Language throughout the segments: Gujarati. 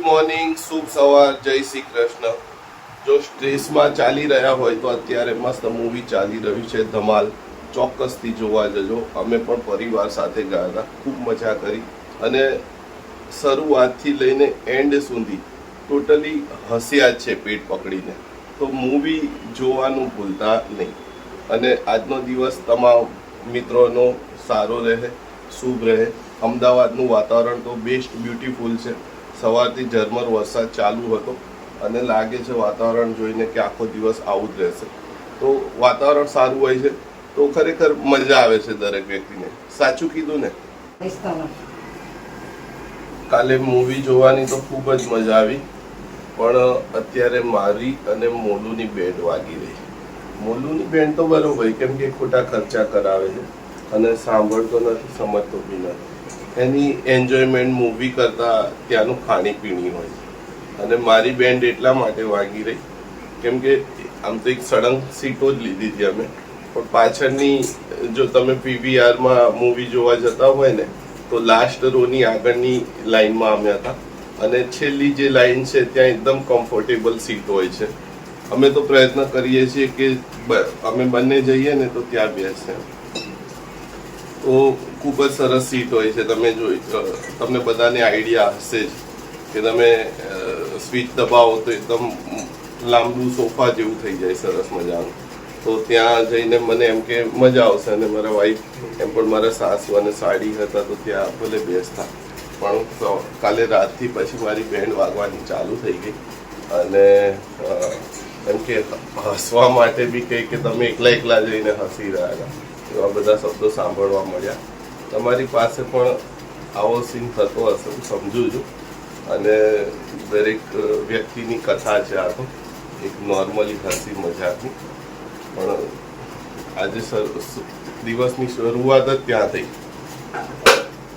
મોર્નિંગ, શુભ સવાર, જય શ્રી કૃષ્ણ. જો સ્ટ્રેસમાં ચાલી રહ્યા હોય તો અત્યારે મસ્ત મૂવી ચાલી રહ્યું છે ધમાલ. ચોક્કસથી જોવા જજો. અમે પણ પરિવાર સાથે ગયા હતા, ખૂબ મજા કરી અને શરૂઆતથી લઈને એન્ડ સુધી ટોટલી હસ્યા જ છે પેટ પકડીને. તો મૂવી જોવાનું ભૂલતા નહીં. અને આજનો દિવસ તમામ મિત્રોનો સારો રહે, શુભ રહે. અમદાવાદનું વાતાવરણ તો બેસ્ટ બ્યુટીફુલ છે. સવારથી ઝરમર વરસાદ ચાલુ હતો અને લાગે છે વાતાવરણ જોઈને કે આખો દિવસ આવું જ રહેશે. તો વાતાવરણ સારું હોય છે તો ખરેખર મજા આવે છે દરેક વ્યક્તિને. સાચું કીધું ને? કાલે મૂવી જોવાની તો ખૂબ જ મજા આવી, પણ અત્યારે મારી અને મોલુની બેન્ડ વાગી રહી. મોલુની બેન્ડ તો બરોબર, કેમ કે ખોટા ખર્ચા કરાવે છે અને સાંભળતો નથી, સમજતો બી નથી. એની એન્જોયમેન્ટ મૂવી કરતાં ત્યાંનું ખાણીપીણી હોય છે. અને મારી બેન્ડ એટલા માટે વાગી રહી કેમ કે આમ તો એક સળંગ સીટો જ લીધી હતી અમે, પણ પાછળની જો તમે પીવીઆરમાં મૂવી જોવા જતા હોય ને તો લાસ્ટ રોની આગળની લાઈનમાં અમે હતા અને છેલ્લી જે લાઈન છે ત્યાં એકદમ કમ્ફર્ટેબલ સીટ હોય છે. અમે તો પ્રયત્ન કરીએ છીએ કે અમે બંને જઈએ ને તો ત્યાં બેસે. તો ખૂબ જ સરસ સીટ હોય છે. તમે તમને બધાને આઈડિયા હશે જ કે તમે સ્વિચ દબાવો તો એકદમ લાંબુ સોફા જેવું થઈ જાય, સરસ મજાનું. તો ત્યાં જઈને મને એમ કે મજા આવશે અને મારા વાઈફ એમ પણ મારા સાસુ અને સાડી હતા તો ત્યાં ભલે બેસતા. પણ કાલે રાતથી પછી મારી બેન્ડ વાગવાની ચાલુ થઈ ગઈ અને એમ કે હસવા માટે બી કહે કે તમે એકલા એકલા જઈને હસી રહ્યા હતા. એવા બધા શબ્દો સાંભળવા મળ્યા. તમારી પાસે પણ આવો સીન થતો હશે, હું સમજુ છું. અને દરેક વ્યક્તિની કથા છે આ તો, એક નોર્મલી હસી મજાકની. પણ આજે દિવસની શરૂઆત જ ત્યાં થઈ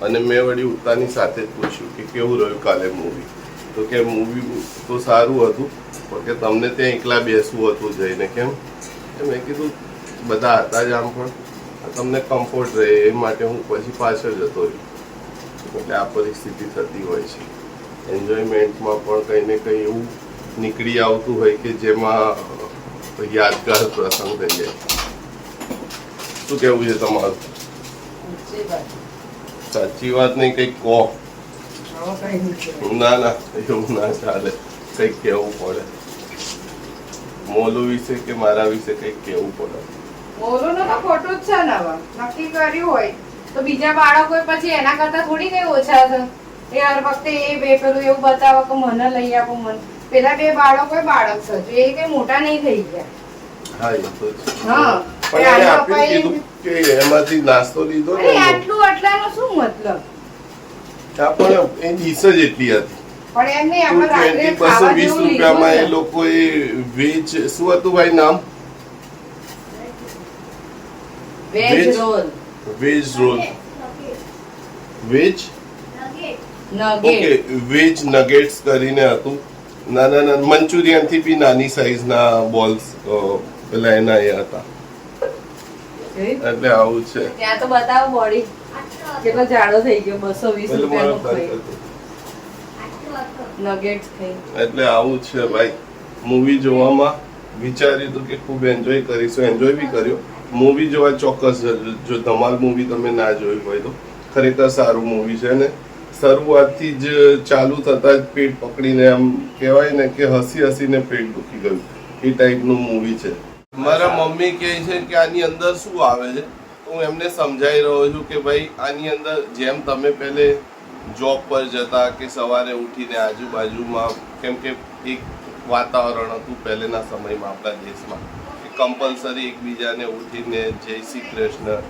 અને મેં વળી ઉતાની સાથે જ પૂછ્યું કે કેવું રહ્યું કાલે મૂવી. તો કે મૂવી તો સારું હતું પણ કે તમને ત્યાં એકલા બેસવું હતું જઈને. કેમ? મેં કીધું બધા હતા જ આમ, પણ તમને કમ્ફર્ટ રહે એ માટે હું પછી પાછળ જતો રહ્યો. એટલે આ પરિસ્થિતિ થતી હોય છે. એન્જોયમેન્ટમાં પણ કંઈ ને કંઈ એવું નીકળી આવતું હોય કે જેમાં યાદગાર પ્રસંગ થઈ જાય. શું કેવું છે તમારું? સાચી વાત નહીં, કંઈક કહો. ના ના, એવું ના ચાલે, કંઈક કહેવું પડે. મોલુ વિશે કે મારા વિશે કંઈક કહેવું પડે. મોલું નો તો ખોટું જ છે ને. હવે નક્કી કર્યું હોય તો બીજા બાળકો પછી એના કરતા થોડી કઈ ઓછા છે. યાર વખતે એ બે પેલું એવું બતાવો કે મને લઈ આપો મને. પેલા બે બાળકો બાળક છે, એ કઈ મોટા નહીં થઈ ગયા. હા, એ તો છે. હા, પણ એને આપી કીધું કે એમાંથી નાસ્તો લીધો ને. આટલું આટલાનો શું મતલબ? હા, પણ એ ડીશ જ એટલી હતી. પણ એમ નહીં, આપણે રાત્રે ખાવા જેવું રૂપિયામાં એ લોકોએ વેજ શું હતું ભાઈ નામ? Veg roll. Veg roll. Veg okay, veg nuggets કરીને હતું. નાના નાના મંચુરિયન થી બી નાની સાઈઝ ના બોલ્સ પેલા એના એ હતા. એટલે આવું છે. ત્યાં તો બતાવો બોડી કેટલો જાડો થઈ ગયો. 220 રૂપિયાનો નગેટ્સ ખાઈ. એટલે આવું છે ભાઈ. મૂવી જોવામાં વિચાર્યું હતું કે ખૂબ એન્જોય કરીશું, એન્જોય બી કર્યો. મૂવી જોવા ચોક્કસ જો ધમાલ મૂવી તમે ના જોઈ હોય તો ખરેખર સારું મૂવી છે. ને શરૂઆતથી જ ચાલુ થતા જ પેટ પકડીને આમ કહેવાય ને કે હસી હસીને પેટ દુખી ગયું એ ટાઈપનું મૂવી છે. મારા મમ્મી કહે છે કે આની અંદર શું આવે છે. હું એમને સમજાઈ રહ્યો છું કે ભાઈ આની અંદર જેમ તમે પહેલે જોબ પર જતા કે સવારે ઉઠીને આજુબાજુમાં, કેમ કે એક વાતાવરણ હતું પહેલેના સમયમાં આપણા દેશમાં કે કમ્પલસરી એકબીજાને ઉઠીને જય શ્રી કૃષ્ણ,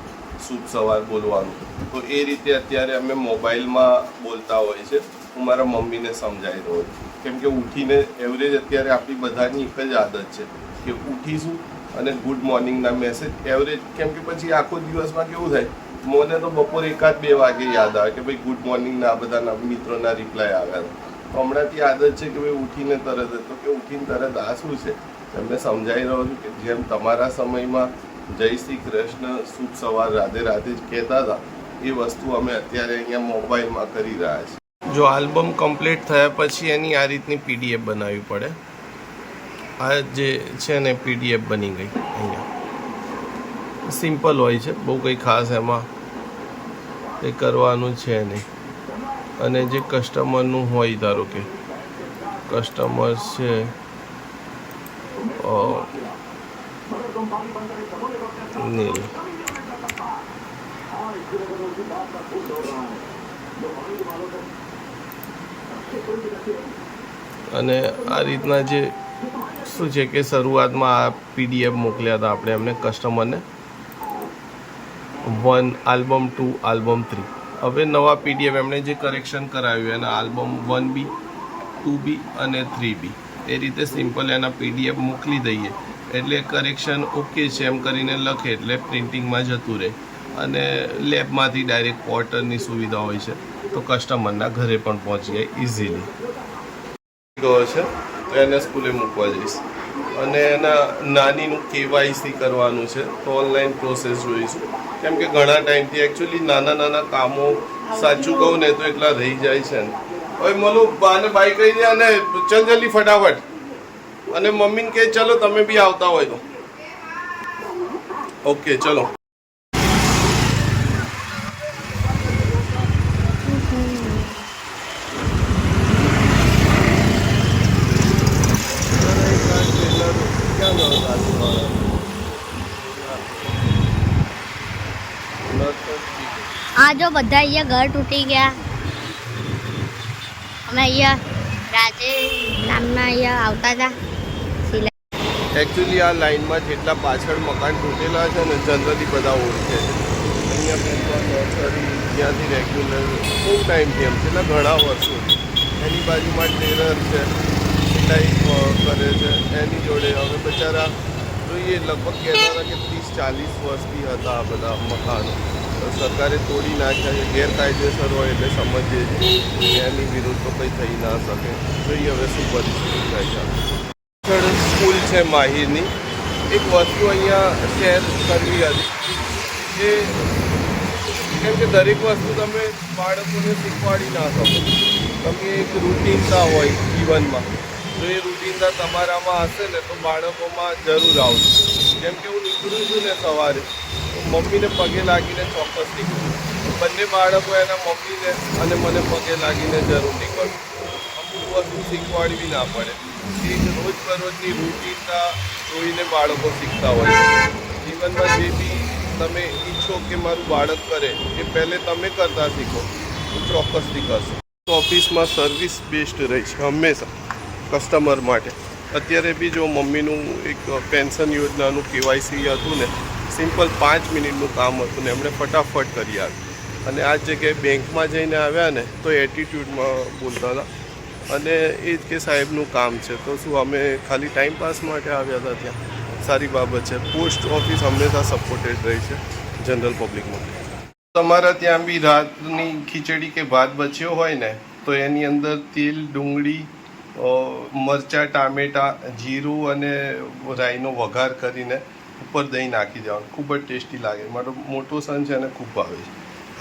શુભ સવાર બોલવાનું. તો એ રીતે અત્યારે અમે મોબાઈલમાં બોલતા હોય છે. હું મારા મમ્મીને સમજાવી રહ્યો છું કેમ કે ઉઠીને એવરેજ અત્યારે આપણી બધાની એક જ આદત છે કે ઉઠીશું અને ગુડ મોર્નિંગના મેસેજ એવરેજ. કેમ કે પછી આખો દિવસમાં કેવું થાય, મને તો બપોરે 1-2 વાગે યાદ આવે કે ભાઈ ગુડ મોર્નિંગના આ બધાના મિત્રોના રિપ્લાય આવ્યા. તો હમણાંથી આદત છે કે ભાઈ ઉઠીને તરત જ, તો કે ઉઠીને તરત આ શું છે. એમને સમજાવી રહ્યો છું કે જેમ તમારા સમયમાં જય શ્રી કૃષ્ણ, શુભ સવાર, રાધે રાધે જ કહેતા હતા એ વસ્તુ અમે અત્યારે અહીંયા મોબાઈલમાં કરી રહ્યા છીએ. જો આલ્બમ કમ્પ્લીટ થયા પછી એની આ રીતની પીડીએફ બનાવવી પડે. આ જે છે ને પીડીએફ બની ગઈ. અહીંયા સિમ્પલ હોય છે, બહુ કંઈ ખાસ એમાં કંઈ કરવાનું છે નહીં. અને જે કસ્ટમરનું હોય, ધારો કે કસ્ટમર છે નીલ, અને આ રીતના જે શું છે કે શરૂઆતમાં આ પીડીએફ મોકલ્યા હતા આપણે એમને કસ્ટમરને 1 આલ્બમ 2 આલ્બમ 3. હવે નવા પીડીએફ એમણે જે કરેક્શન કરાવ્યું એના આલ્બમ 1B 2B અને 3B એ રીતે સિમ્પલ એના પીડીએફ મોકલી દઈએ એટલે કરેક્શન ઓકે છે એમ કરીને લખે એટલે પ્રિન્ટિંગમાં જતું રહે અને લેબમાંથી ડાયરેક્ટ પોર્ટરની સુવિધા હોય છે તો કસ્ટમરના ઘરે પણ પહોંચી જાય ઇઝીલી. ગયો છે તો એને સ્કૂલે મૂકવા જઈશ અને એના નાનીનું કેવાયસી કરવાનું છે તો ઓનલાઈન પ્રોસેસ જોઈશું કેમ કે ઘણા ટાઈમથી એકચ્યુઅલી નાના કામો સાચું કહું ને તો એટલા રહી જાય છે ને. હવે મલું બાને બાઈ કહી દે અને ચલ જલ્દી ફટાફટ અને મમ્મીને કહે ચલો તમે બી આવતા હોય તો ઓકે ચલો. આ જો બધા અહીંયા ઘર તૂટી ગયા. અમે અહીંયા રાજે નામના અહીંયા આવતા હતા. એકચ્યુઅલી આ લાઈનમાં જેટલા પાછળ મકાન તૂટેલા છે ને જનરલી બધા ઓળખે છે. અહીંયા નર્સરી ત્યાંથી રેગ્યુલર બહુ ટાઈમથી એમ છેલ્લા ઘણા વર્ષો એની બાજુમાં ટેરર છે સિલાઈ કરે છે એની જોડે હવે બચારા જોઈએ લગભગ કહેતા હતા કે 30-40 વર્ષથી હતા આ બધા મકાનો. સરકારે તોડી નાખ્યા છે, ગેરકાયદેસર હોય એટલે સમજીએ છીએ એની વિરુદ્ધ તો કંઈ થઈ ના શકે. જોઈએ હવે શું પરિસ્થિતિ થાય છે. સ્કૂલ છે માહિરની. એક વસ્તુ અહીંયા શેર કરવી હતી કે કેમ કે દરેક વસ્તુ તમે બાળકોને શીખવાડી ના શકો. તમે એક રૂટીનતા હોય જીવનમાં તો એ રૂટીનતા તમારામાં હશે ને તો બાળકોમાં જરૂર આવશે. જેમ કે હું નીકળું છું ને સવારે મમ્મીને પગે લાગીને ચોક્કસ નીકળું. બંને બાળકો એના મમ્મીને અને મને પગે લાગીને જરૂર નીકળું. અમુક વસ્તુ શીખવાડવી ના પડે. એક રોજબરોજની રૂટીનતા જોઈને બાળકો શીખતા હોય. જીવનમાં જે બી તમે ઈચ્છો કે મારું બાળક કરે એ પહેલે તમે કરતા શીખો તો ચોક્કસથી કરશો. ઓફિસમાં સર્વિસ બેસ્ટ રહી છે હંમેશા કસ્ટમર માટે. અત્યારે બી જો મમ્મીનું એક પેન્શન યોજનાનું કેવાયસી હતું ને સિમ્પલ 5 મિનિટનું કામ હતું ને એમણે ફટાફટ કરી આવ્યું અને આ જગ્યાએ બેંકમાં જઈને આવ્યા ને તો એટીટ્યૂડમાં બોલતા હતા અને એ જ કે સાહેબનું કામ છે તો શું અમે ખાલી ટાઈમ પાસ માટે આવ્યા હતા ત્યાં. સારી બાબત છે. પોસ્ટ ઓફિસ હંમેશા સપોર્ટેડ રહી છે જનરલ પબ્લિકમાં. તમારા ત્યાં બી રાતની ખીચડી કે ભાત બચ્યો હોય ને તો એની અંદર તેલ, ડુંગળી, મરચાં, ટામેટાં, જીરું અને રાઈનો વઘાર કરીને ઉપર દહીં નાખી દેવાનું. ખૂબ જ ટેસ્ટી લાગે. મારો મોટો સન છે એને ખૂબ ભાવે છે.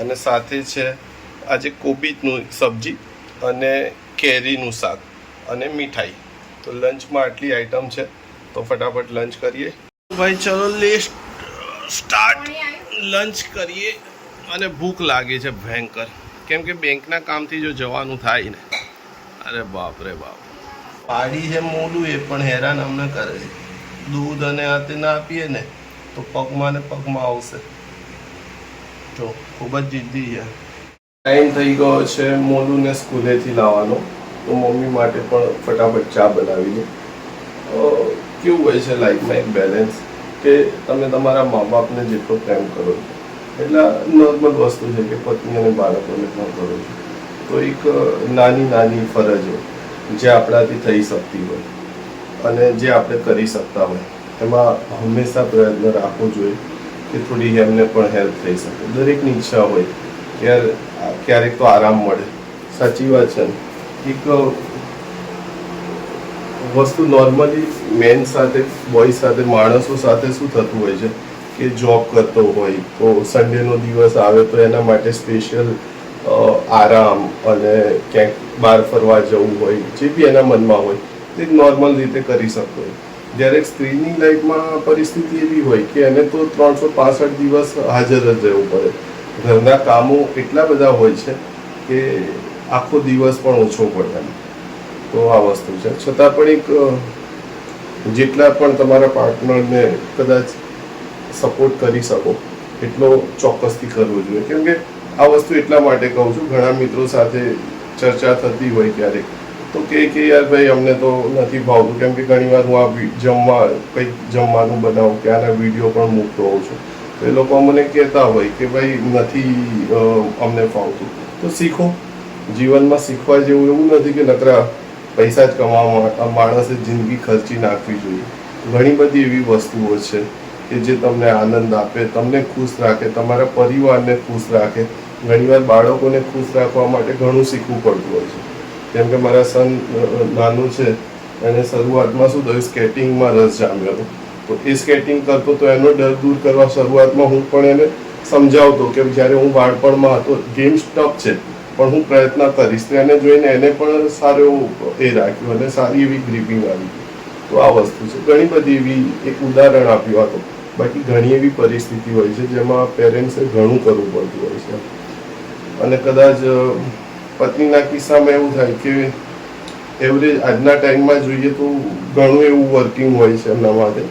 અને સાથે છે આજે કોબીજનું સબ્જી અને કેરીનું શાક અને મીઠાઈ. તો લંચમાં આટલી આઈટમ છે તો ફટાફટ લંચ કરીએ ભાઈ. ચલો લેટ સ્ટાર્ટ. લંચ કરીએ અને ભૂખ લાગે છે ભયંકર કેમ કે બેંકના કામથી જો જવાનું થાય ને અરે બાપ રે બાપ. પાડી છે મોડું એ પણ હેરાન અમને કરે છે. દૂધ અને હાથે ના આપીએ ને તો પગમાં ને પગમાં આવશે. જો ખૂબ જ જિદ્દી છે. ટાઈમ થઈ ગયો છે મોલુને સ્કૂલેથી લાવવાનો તો મમ્મી માટે પણ ફટાફટ ચા બનાવી દો. કેવું હોય છે લાઈફમાં એક બેલેન્સ કે તમે તમારા મા બાપને જેટલો પ્રેમ કરો છો એટલા નોર્મલ વસ્તુ છે કે પત્ની અને બાળકોને પણ કરો છો. તો એક નાની ફરજો જે આપણાથી થઈ શકતી હોય અને જે આપણે કરી શકતા હોય એમાં હંમેશા પ્રયત્ન રાખવો જોઈએ કે થોડી એમને પણ હેલ્પ થઈ શકે. દરેકની ઈચ્છા હોય યાર ક્યારેક તો આરામ મળે. સાચી વાત છે ને. એક વસ્તુ નોર્મલી મેન સાથે બોય સાથે માણસો સાથે શું થતું હોય છે કે જોબ કરતો હોય તો સન્ડેનો દિવસ આવે તો એના માટે સ્પેશિયલ આરામ અને ક્યાંક બહાર ફરવા જવું હોય, જે બી એના મનમાં હોય તે નોર્મલ રીતે કરી શકતો હોય. જ્યારે સ્ત્રીની લાઈફમાં પરિસ્થિતિ એવી હોય કે એને તો 365 દિવસ હાજર જ રહેવું પડે. ઘરના કામો એટલા બધા હોય છે કે આખો દિવસ પણ ઓછો પડે એમ. તો આ વસ્તુ છે. છતાં પણ એક જેટલા પણ તમારા પાર્ટનરને કદાચ સપોર્ટ કરી શકો એટલો ચોક્કસથી કરવો જોઈએ. કેમ કે આ વસ્તુ એટલા માટે કહું છું, ઘણા મિત્રો સાથે ચર્ચા થતી હોય ક્યારેક તો કે યાર ભાઈ અમને તો નથી ભાવતું, કેમ કે ઘણીવાર હું આ કંઈક જમવાનું બનાવું કે આના વિડીયો પણ મૂકતો હોઉં છું, તો એ લોકો મને કહેતા હોય કે ભાઈ નથી અમને ફાવતું. તો શીખો. જીવનમાં શીખવા જેવું એવું નથી કે નકરા પૈસા જ કમાવા માણસે જિંદગી ખર્ચી નાખવી જોઈએ. ઘણી બધી એવી વસ્તુઓ છે કે જે તમને આનંદ આપે, તમને ખુશ રાખે, તમારા પરિવારને ખુશ રાખે. ઘણીવાર બાળકોને ખુશ રાખવા માટે ઘણું શીખવું પડતું હોય છે. જેમ કે મારા સન નાનું છે, એને શરૂઆતમાં શું થયું, સ્કેટિંગમાં રસ જામ્યો હતો. તો એ સ્કેટિંગ કરતો તો એનો ડર દૂર કરવા શરૂઆતમાં હું પણ એને સમજાવતો કે જ્યારે હું બાળપણમાં હતો, ગેમ્સ ટફ છે પણ હું પ્રયત્ન કરીશ. તો એને જોઈને એને પણ સારો એ રાખ્યું અને સારી એવી ગ્રીપિંગ આવી. તો આ વસ્તુ છે. ઘણી બધી એવી એક ઉદાહરણ આપ્યું હતું. બાકી ઘણી એવી પરિસ્થિતિ હોય છે જેમાં પેરેન્ટ્સે ઘણું કરવું પડતું હોય છે. અને કદાચ પત્નીના કિસ્સામાં એવું થાય કે એવરેજ આજના ટાઈમમાં જોઈએ તો ઘણું એવું વર્કિંગ હોય છે એમના માટે,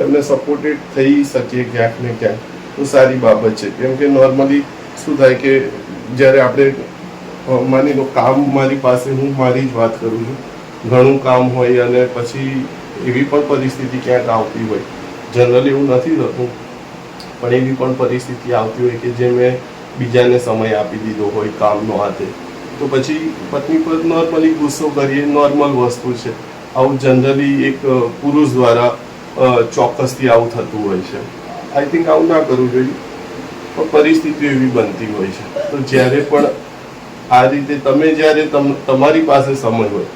એમને સપોર્ટેડ થઈ શકીએ ક્યાંક ને ક્યાંક તો સારી બાબત છે. કેમ કે નોર્મલી શું થાય કે જ્યારે આપણે માની લો કામ મારી પાસે, હું મારી જ વાત કરું છું, ઘણું કામ હોય અને પછી એવી પણ પરિસ્થિતિ ક્યાંક આવતી હોય, જનરલી એવું નથી થતું પણ એવી પણ પરિસ્થિતિ આવતી હોય કે જે મેં બીજાને સમય આપી દીધો હોય કામનો હાથે, તો પછી પત્ની પર નોર્મલી ગુસ્સો કરીએ, નોર્મલ વસ્તુ છે. આવું જનરલી એક પુરુષ દ્વારા ચોક્કસથી આવું થતું હોય છે. આઈ થિંક આવું ના કરવું જોઈએ, પણ પરિસ્થિતિઓ એવી બનતી હોય છે. તો જ્યારે પણ આ રીતે તમે જ્યારે તમારી પાસે સમય હોય,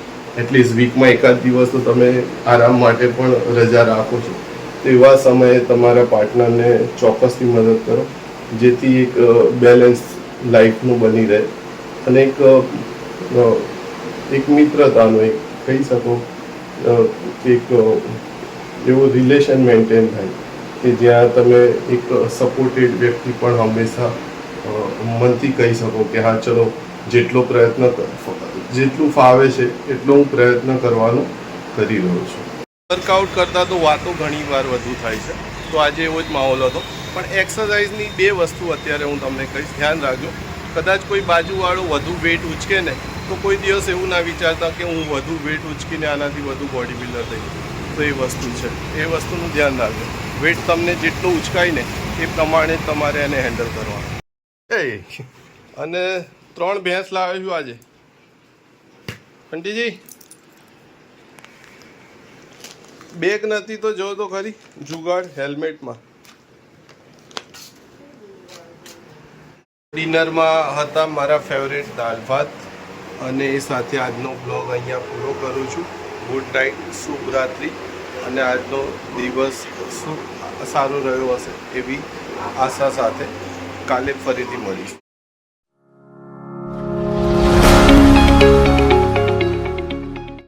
એટલીસ્ટ વીકમાં એકાદ દિવસ તો તમે આરામ માટે પણ રજા રાખો છો, તો એવા સમયે તમારા પાર્ટનરને ચોક્કસથી મદદ કરો, જેથી એક બેલેન્સ લાઈફનું બની રહે અને એક મિત્રતાનો એક કહી શકો એક એવો રિલેશન મેન્ટેન થાય કે જ્યાં તમે એક સપોર્ટેડ વ્યક્તિ પણ હંમેશા મનથી કહી શકો કે હા ચલો જેટલું ફાવે છે એટલો હું પ્રયત્ન કરવાનો કરી રહ્યો છું. વર્કઆઉટ કરતાં તો વાતો ઘણી વાર વધુ થાય છે, તો આજે એવો જ માહોલ હતો. પણ એક્સરસાઇઝની 2 વસ્તુ અત્યારે હું તમને કહીશ, ધ્યાન રાખજો. કદાચ કોઈ બાજુવાળો વધુ વેટ ઉચકે ને તો કોઈ દિવસ એવું ના વિચારતા કે હું વધુ વેટ ઉચકીને આનાથી વધુ બોડી બિલ્ડર થઈ. તો એ વસ્તુ છે, એ વસ્તુનું ધ્યાન રાખજો. વેટ તમને જેટલું ઉચકાય ને એ પ્રમાણે તમારે એને હેન્ડલ કરવાનું. અને 3 ભેંસ લાવ્યો છું આજે બંટીજી. બેગ નથી તો જો તો ખરી જુગાડ હેલ્મેટમાં. ડિનરમાં હતા મારા ફેવરેટ દાળ ભાત, અને એ સાથે આજનો બ્લોગ અહીંયા પૂરો કરું છું. ગુડ નાઇટ, શુભ રાત્રિ, અને આજનો દિવસ સારો રહ્યો હશે એવી આશા સાથે કાલે ફરીથી મળીશું.